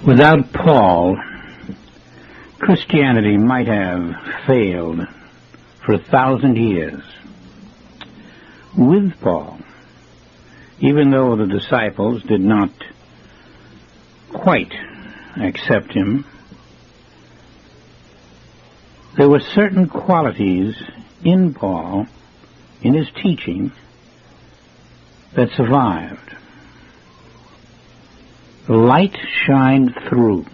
Without Paul, Christianity might have failed for 1,000 years. With Paul, even though the disciples did not quite accept him, there were certain qualities in Paul, in his teaching, that survived. The light shined through.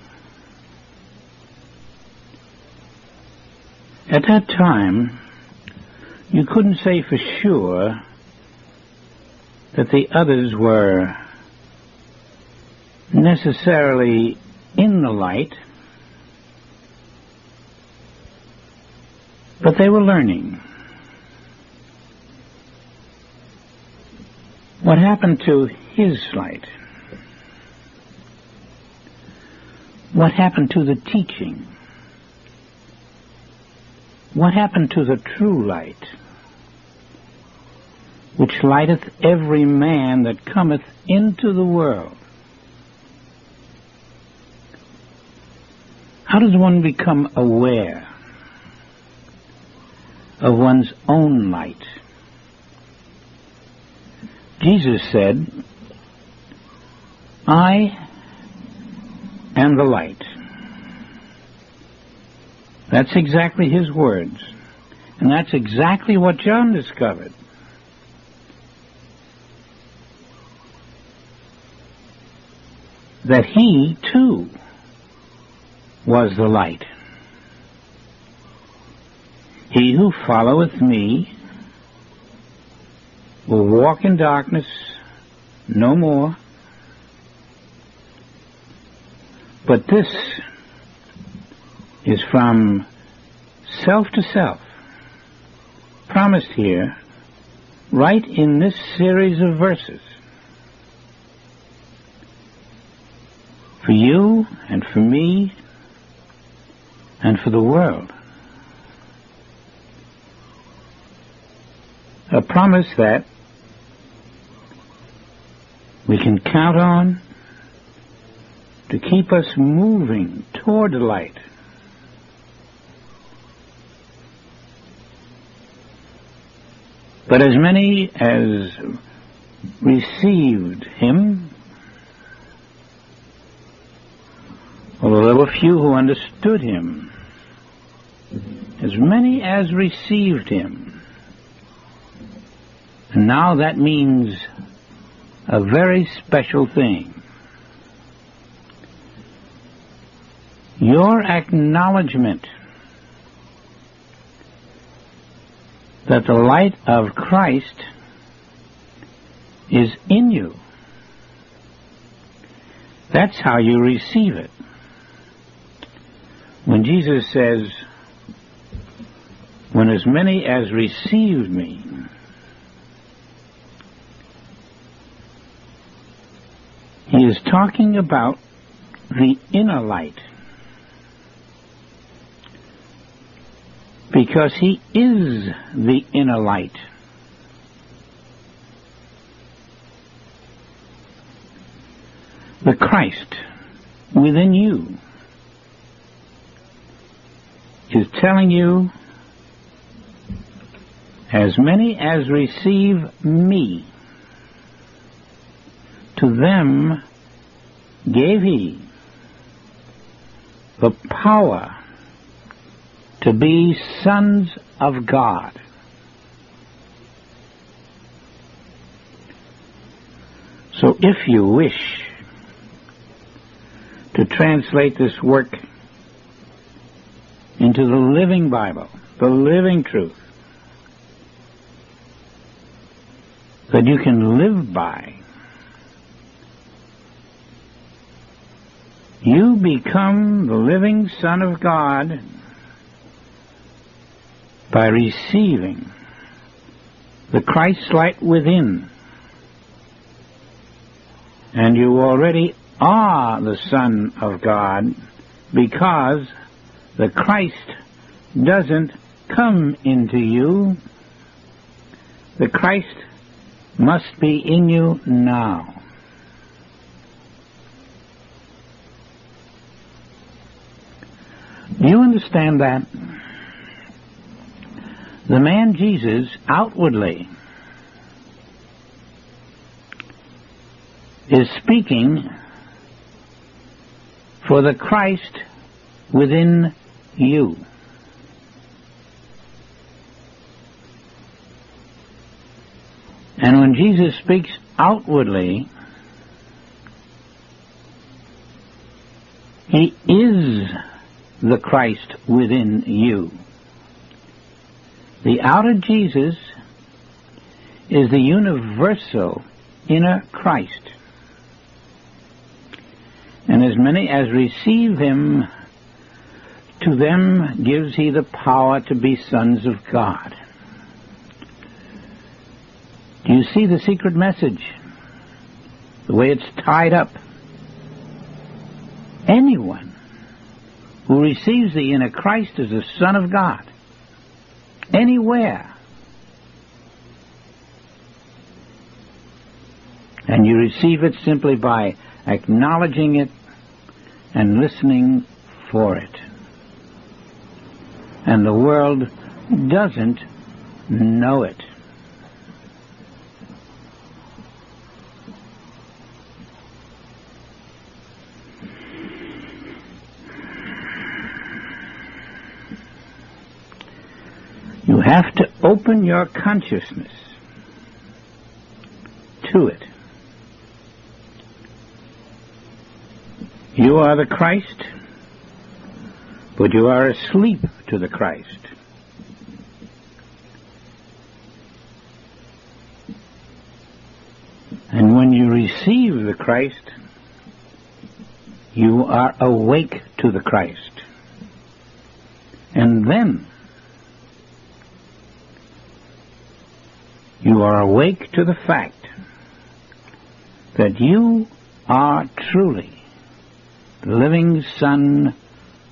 At that time, you couldn't say for sure that the others were necessarily in the light, but they were learning. What happened to his light? What happened to the teaching? What happened to the true light, which lighteth every man that cometh into the world? How does one become aware of one's own light? Jesus said, "I am the light." That's exactly his words. And that's exactly what John discovered. That he, too, was the light. He who followeth me will walk in darkness no more. But this is from self to self, promised here, right in this series of verses. For you and for me and for the world. A promise that we can count on to keep us moving toward the light. But as many as received him, although there were few who understood him, as many as received him, and now that means a very special thing. Your acknowledgement that the light of Christ is in you. That's how you receive it. When Jesus says, "When as many as received me," he is talking about the inner light. Because he is the inner light. The Christ within you is telling you, as many as receive me, to them gave he the power to be sons of God. So if you wish to translate this work into the living Bible, the living truth, that you can live by, you become the living Son of God by receiving the Christ light within. And you already are the Son of God because the Christ doesn't come into you. The Christ must be in you now. Do you understand that? The man Jesus outwardly is speaking for the Christ within you. And when Jesus speaks outwardly, he is the Christ within you. The outer Jesus is the universal inner Christ. And as many as receive him, to them gives he the power to be sons of God. Do you see the secret message? The way it's tied up? Anyone who receives the inner Christ is a son of God. Anywhere. And you receive it simply by acknowledging it and listening for it. And the world doesn't know it. You have to open your consciousness to it. You are the Christ, but you are asleep to the Christ. And when you receive the Christ, you are awake to the Christ. And then you are awake to the fact that you are truly the living Son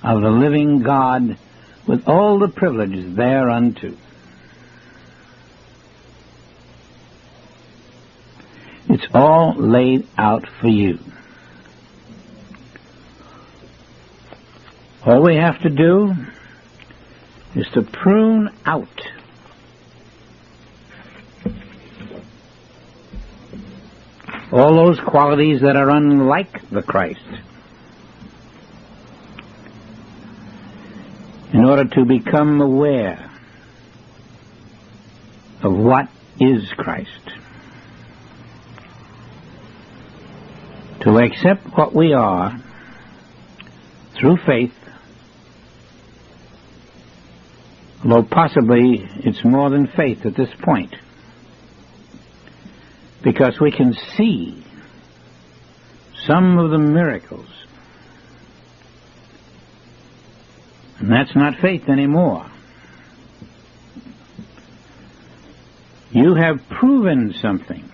of the living God with all the privileges thereunto. It's all laid out for you. All we have to do is to prune out all those qualities that are unlike the Christ in order to become aware of what is Christ. To accept what we are through faith, although possibly it's more than faith at this point, because we can see some of the miracles. And that's not faith anymore. You have proven something.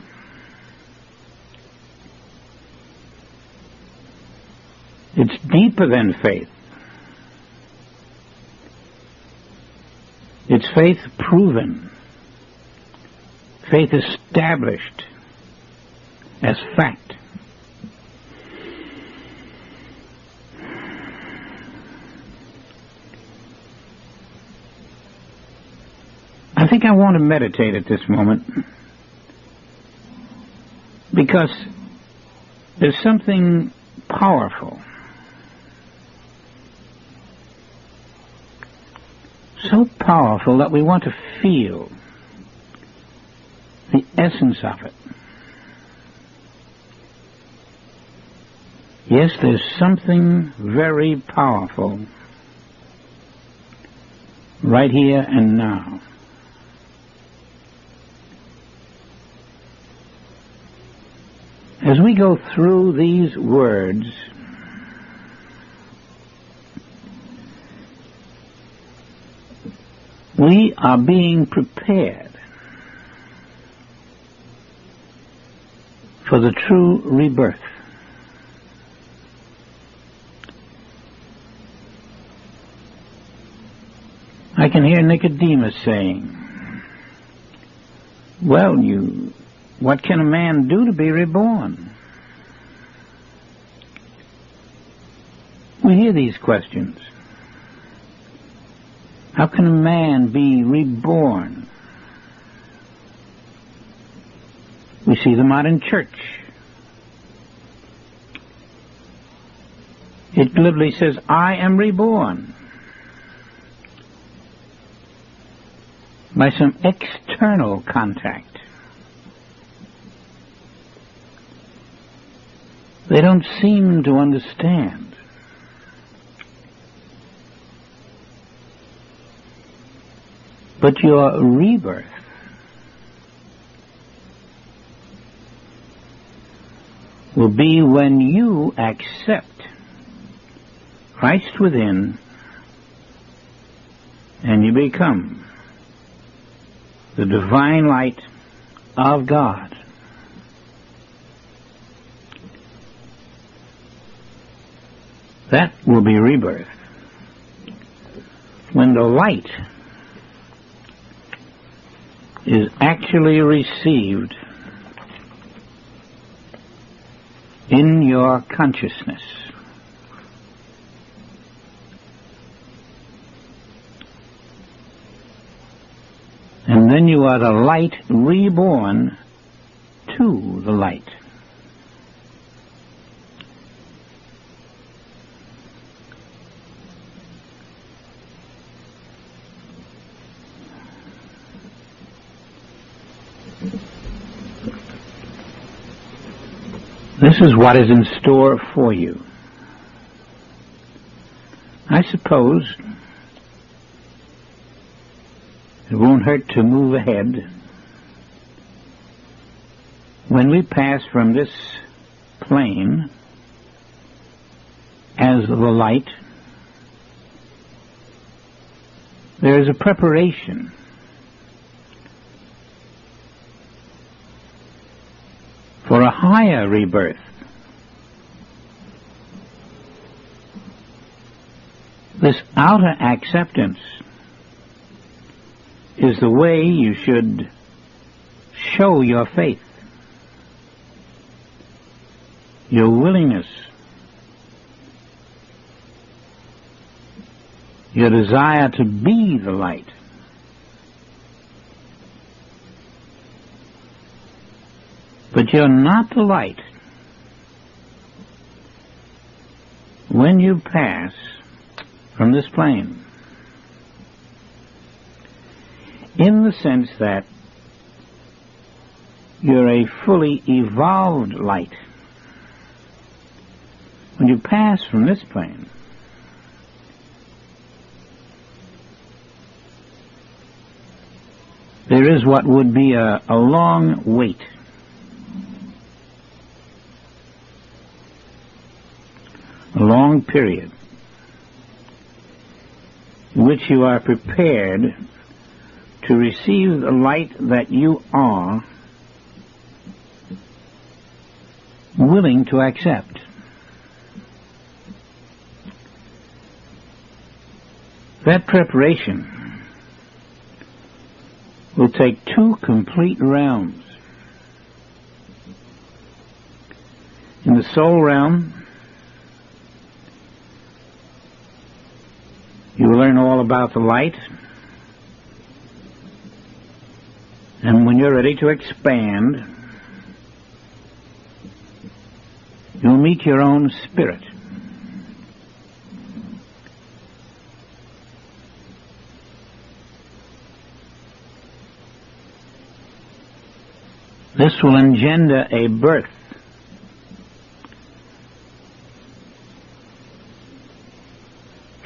It's deeper than faith. It's faith proven. Faith established as fact. I think I want to meditate at this moment because there's something powerful, so powerful that we want to feel the essence of it. Yes, there's something very powerful right here and now. As we go through these words, we are being prepared for the true rebirth. I can hear Nicodemus saying, well, what can a man do to be reborn? We hear these questions. How can a man be reborn? We see the modern church. It literally says, I am reborn, by some external contact. They don't seem to understand. But your rebirth will be when you accept Christ within and you become the divine light of God. That will be rebirth. When the light is actually received in your consciousness. And then you are the light reborn to the light. This is what is in store for you. I suppose it won't hurt to move ahead. When we pass from this plane as the light, there is a preparation for a higher rebirth. This outer acceptance is the way you should show your faith, your willingness, your desire to be the light. But you're not the light when you pass from this plane, in the sense that you're a fully evolved light. When you pass from this plane, there is what would be a long wait. A long period in which you are prepared to receive the light that you are willing to accept. That preparation will take 2 complete realms. In the soul realm, you will learn all about the light, and when you're ready to expand, you'll meet your own spirit. This will engender a birth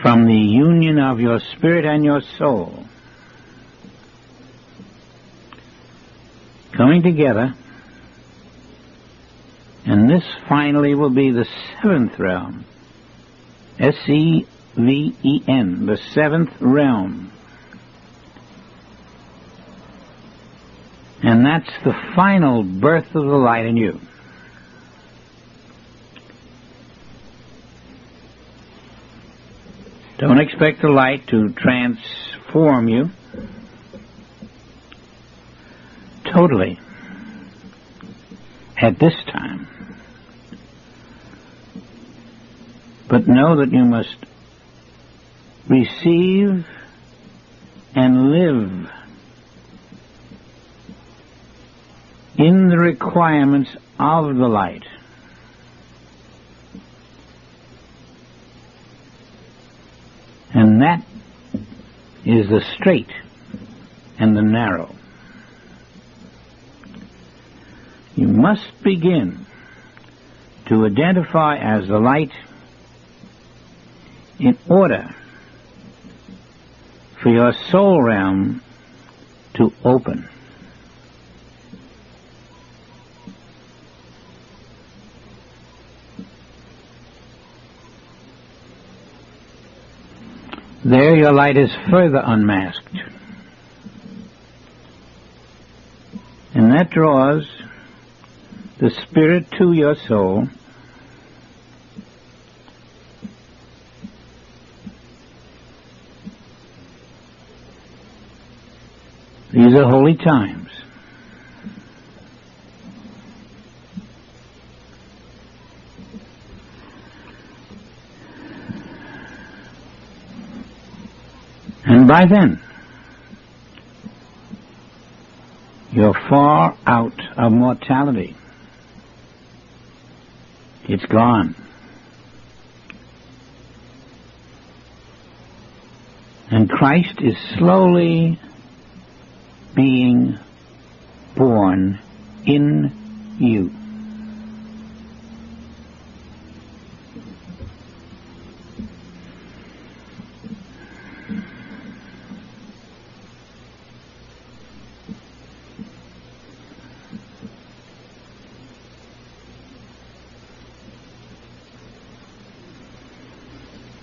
from the union of your spirit and your soul coming together, and this finally will be the 7th realm, S-E-V-E-N, the 7th realm. And that's the final birth of the light in you. Don't expect the light to transform you totally at this time. But know that you must receive and live in the requirements of the light. And that is the straight and the narrow. You must begin to identify as the light in order for your soul realm to open. There your light is further unmasked. And that draws the Spirit to your soul. These are holy times. And by then, you're far out of mortality. It's gone. And Christ is slowly being born in you.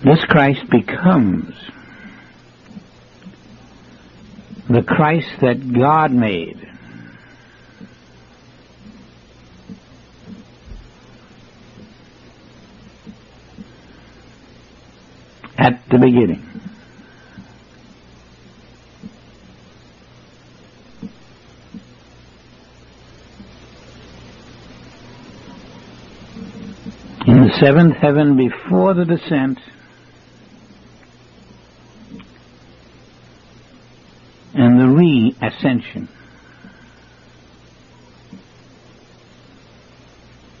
This Christ becomes the Christ that God made. At the beginning. In the seventh heaven before the descent, and the re-ascension.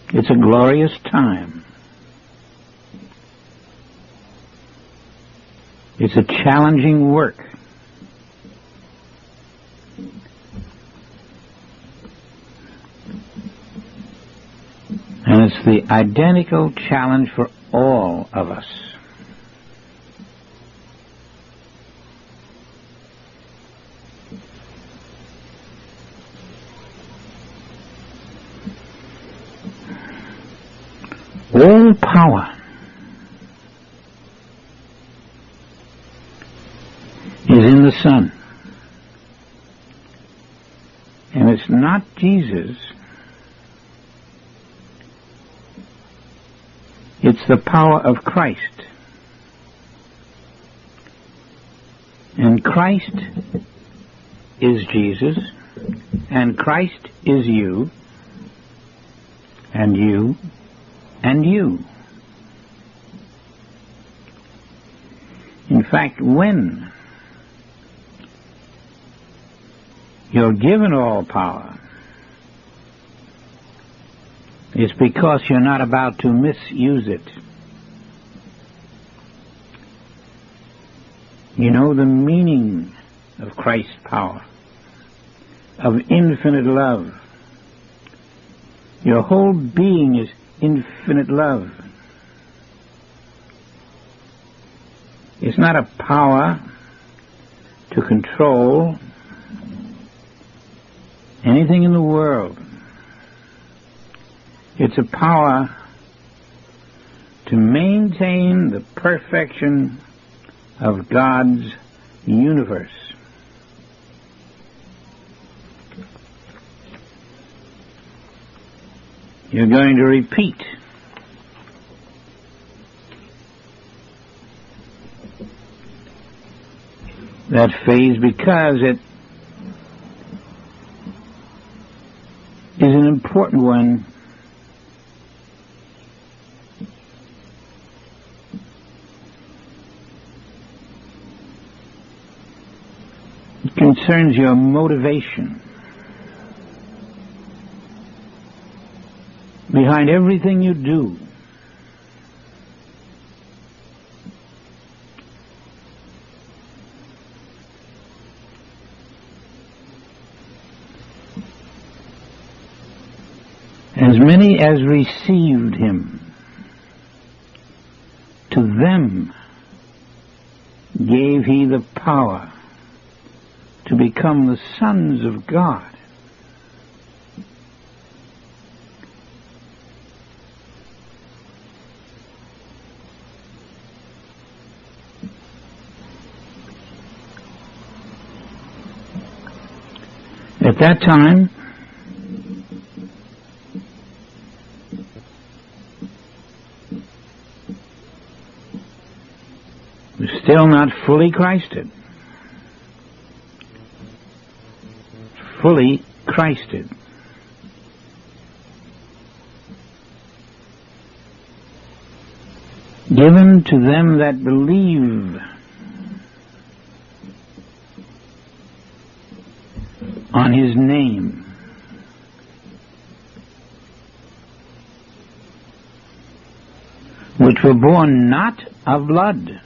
It's a glorious time. It's a challenging work. And it's the identical challenge for all of us. All power is in the Son. And it's not Jesus. It's the power of Christ. And Christ is Jesus, and Christ is you, and you, and you. In fact, when you're given all power, it's because you're not about to misuse it. You know the meaning of Christ's power, of infinite love. Your whole being is infinite love. It's not a power to control anything in the world. It's a power to maintain the perfection of God's universe. You're going to repeat that phase because it is an important one. concerns your motivation behind everything you do. As many as received him, to them gave he the power to become the sons of God. At that time, we're still not fully Christed. Fully Christed. Given to them that believe on his name, which were born not of blood,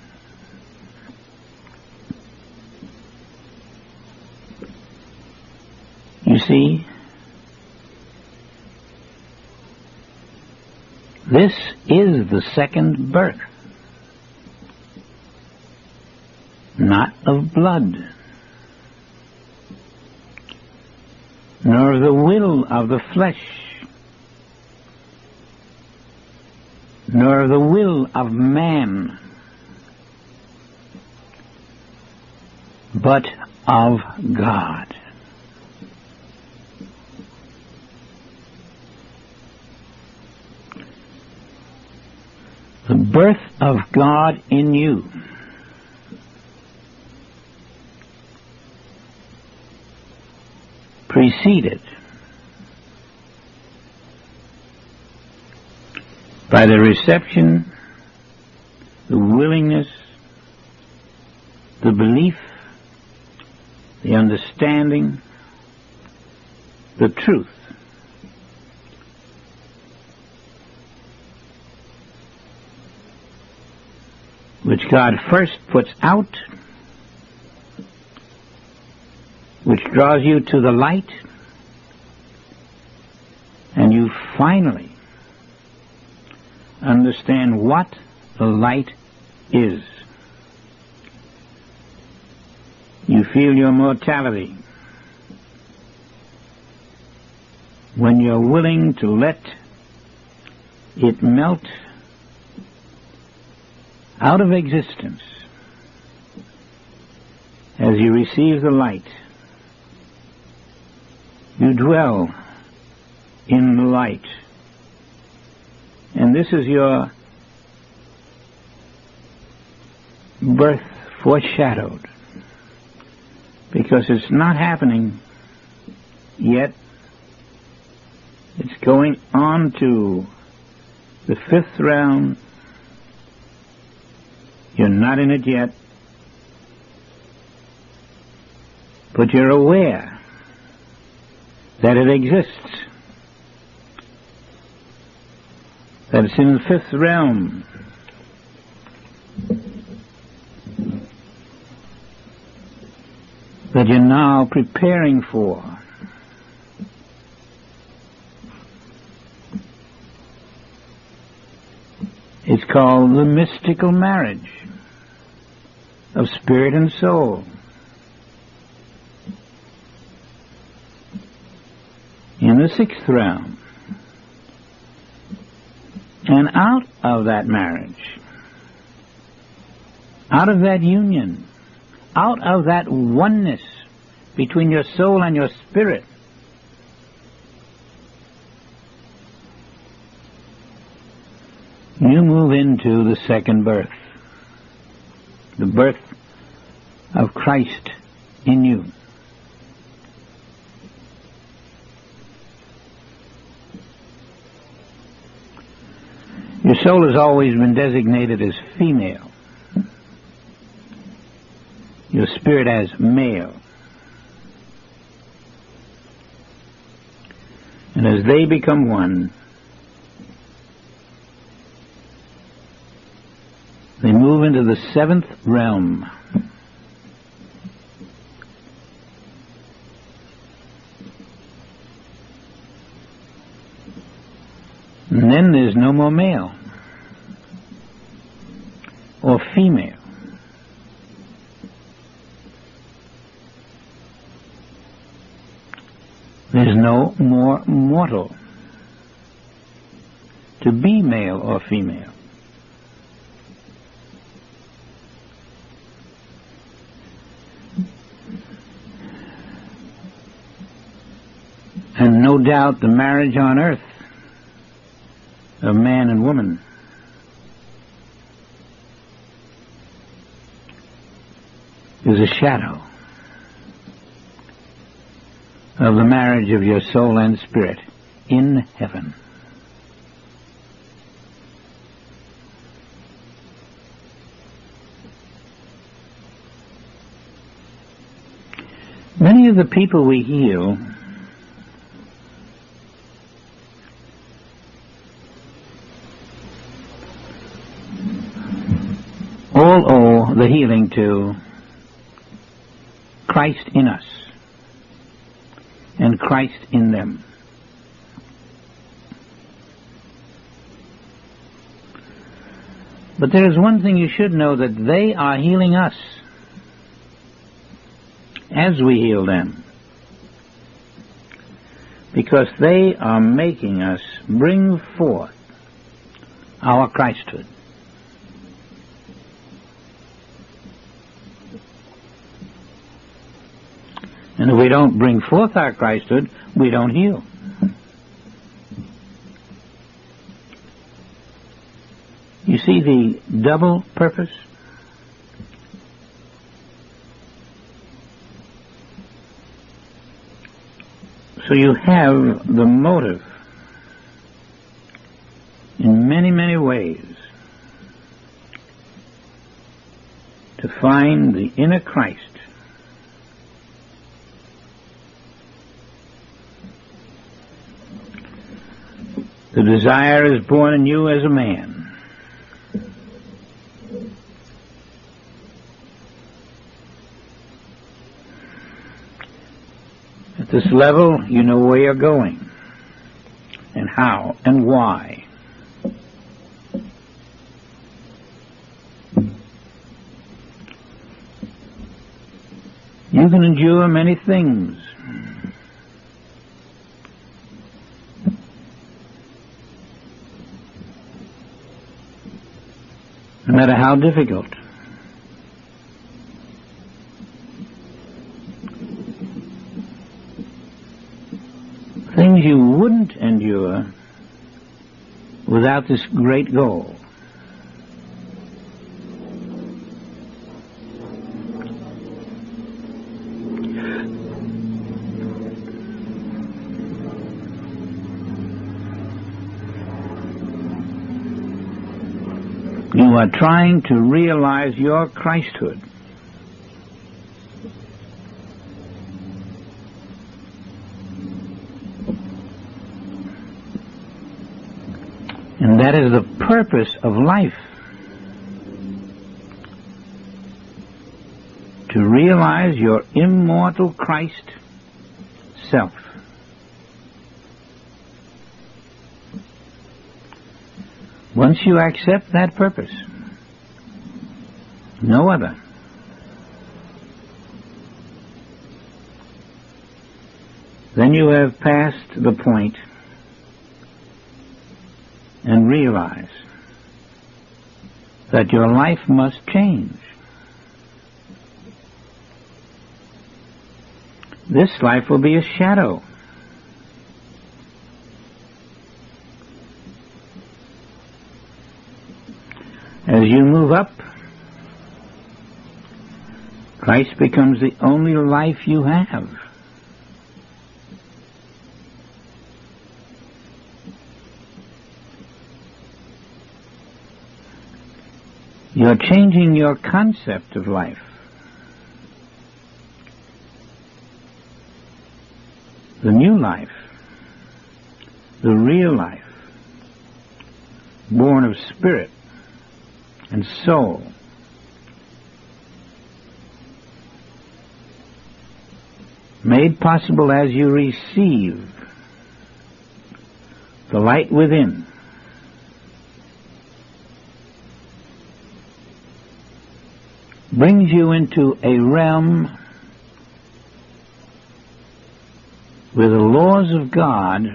you see, this is the second birth, not of blood, nor of the will of the flesh, nor of the will of man, but of God. The birth of God in you preceded by the reception, the willingness, the belief, the understanding, the truth which God first puts out, which draws you to the light, and you finally understand what the light is. You feel your mortality when you're willing to let it melt out of existence as you receive the light. You dwell in the light. And this is your birth foreshadowed, because it's not happening yet. It's going on to the fifth round. You're not in it yet, but you're aware that it exists, that it's in the fifth realm. That you're now preparing for. It's called the mystical marriage of spirit and soul. In the sixth realm. And out of that marriage, out of that union, out of that oneness between your soul and your spirit, you move into the second birth, the birth of Christ in you. Your soul has always been designated as female, your spirit as male. And as they become one, they move into the seventh realm. And then there's no more male or female. There's no more mortal to be male or female. And no doubt the marriage on earth of man and woman is a shadow of the marriage of your soul and spirit in heaven. Many of the people we heal all owe the healing to Christ in us and Christ in them. But there is one thing you should know, that they are healing us as we heal them, because they are making us bring forth our Christhood. And if we don't bring forth our Christhood, we don't heal. You see the double purpose? So you have the motive in many, many ways to find the inner Christ. The desire is born in you as a man. At this level, you know where you're going, and how, and why. You can endure many things. No matter how difficult. Things you wouldn't endure without this great goal. You are trying to realize your Christhood. And that is the purpose of life. To realize your immortal Christ self. Once you accept that purpose, no other, then you have passed the point and realize that your life must change. This life will be a shadow. As you move up, Christ becomes the only life you have. You're changing your concept of life. The new life the real life, born of spirit and soul, made possible as you receive the light within, brings you into a realm where the laws of God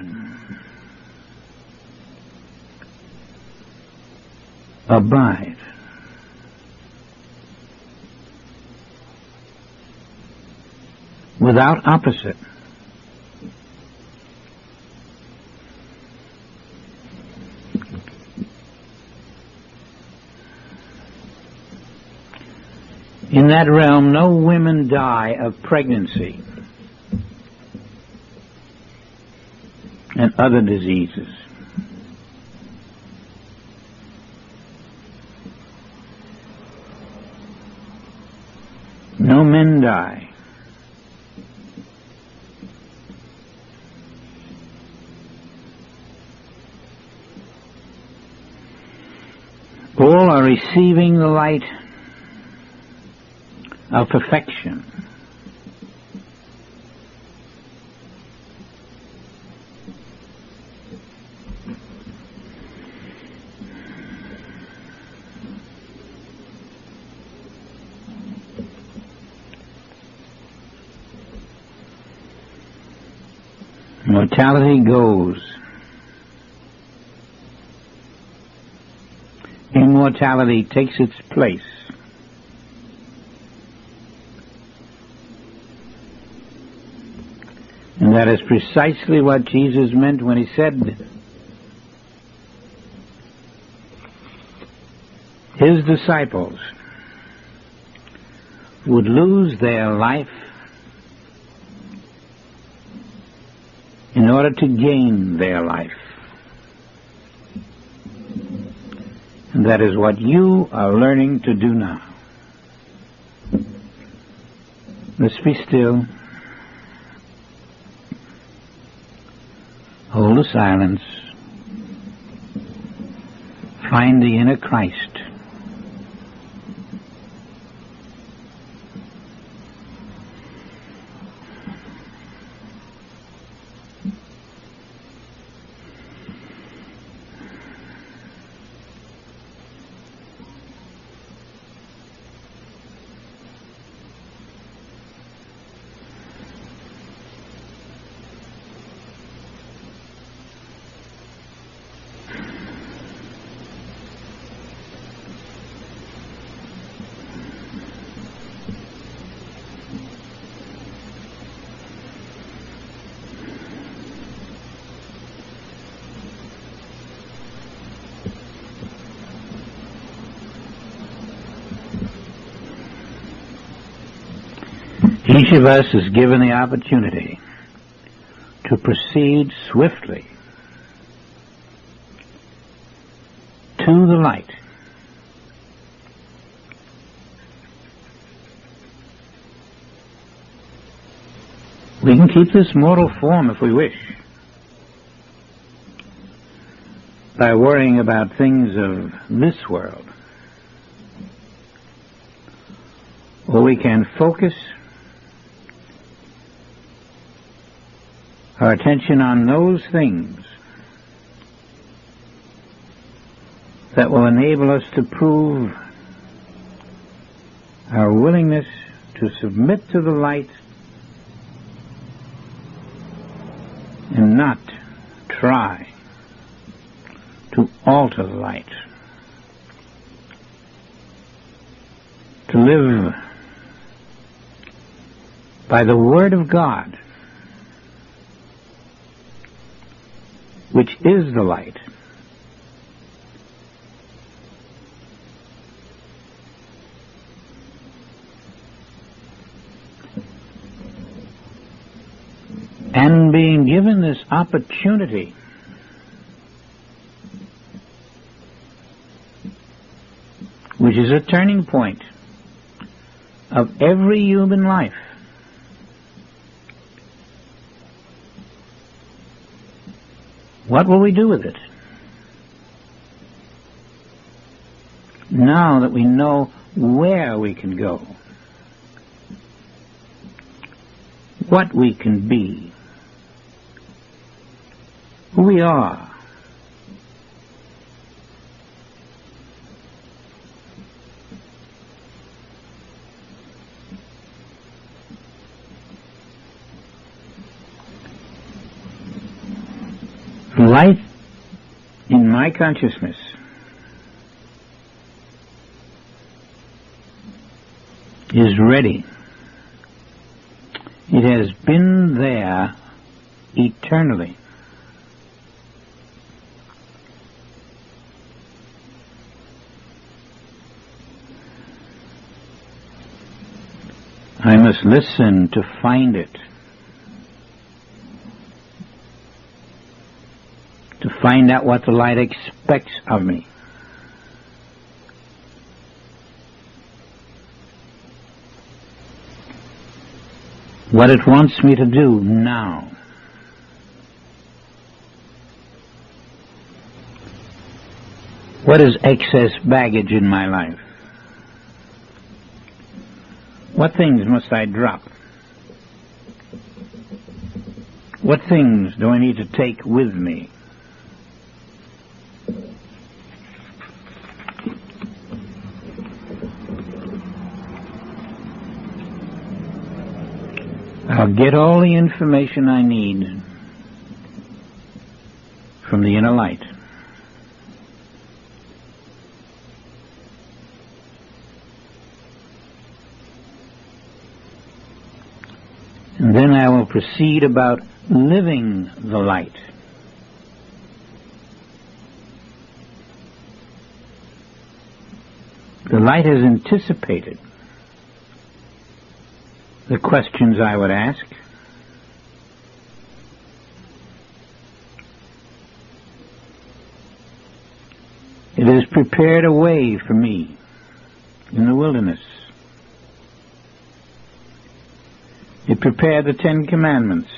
abide. Without opposite. In that realm, no women die of pregnancy and other diseases. No men die. All are receiving the light of perfection. Mortality goes. Immortality takes its place. And that is precisely what Jesus meant when he said his disciples would lose their life in order to gain their life. And that is what you are learning to do now. Let's be still. Hold a silence. Find the inner Christ. Each of us is given the opportunity to proceed swiftly to the light. We can keep this mortal form if we wish, by worrying about things of this world. Or we can focus our attention on those things that will enable us to prove our willingness to submit to the light and not try to alter the light. To live by the Word of God, which is the light. And being given this opportunity which is a turning point of every human life, What will we do with it? Now that we know where we can go, what we can be, who we are, life in my consciousness is ready. It has been there eternally. I must listen to find it, to find out what the light expects of me. What it wants me to do now. What is excess baggage in my life? What things must I drop? What things do I need to take with me? I'll get all the information I need from the inner light. And then I will proceed about living the light. The light has anticipated the questions I would ask. It has prepared a way for me in the wilderness. It prepared the 10 Commandments.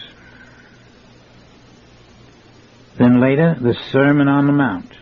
Then later, the Sermon on the Mount.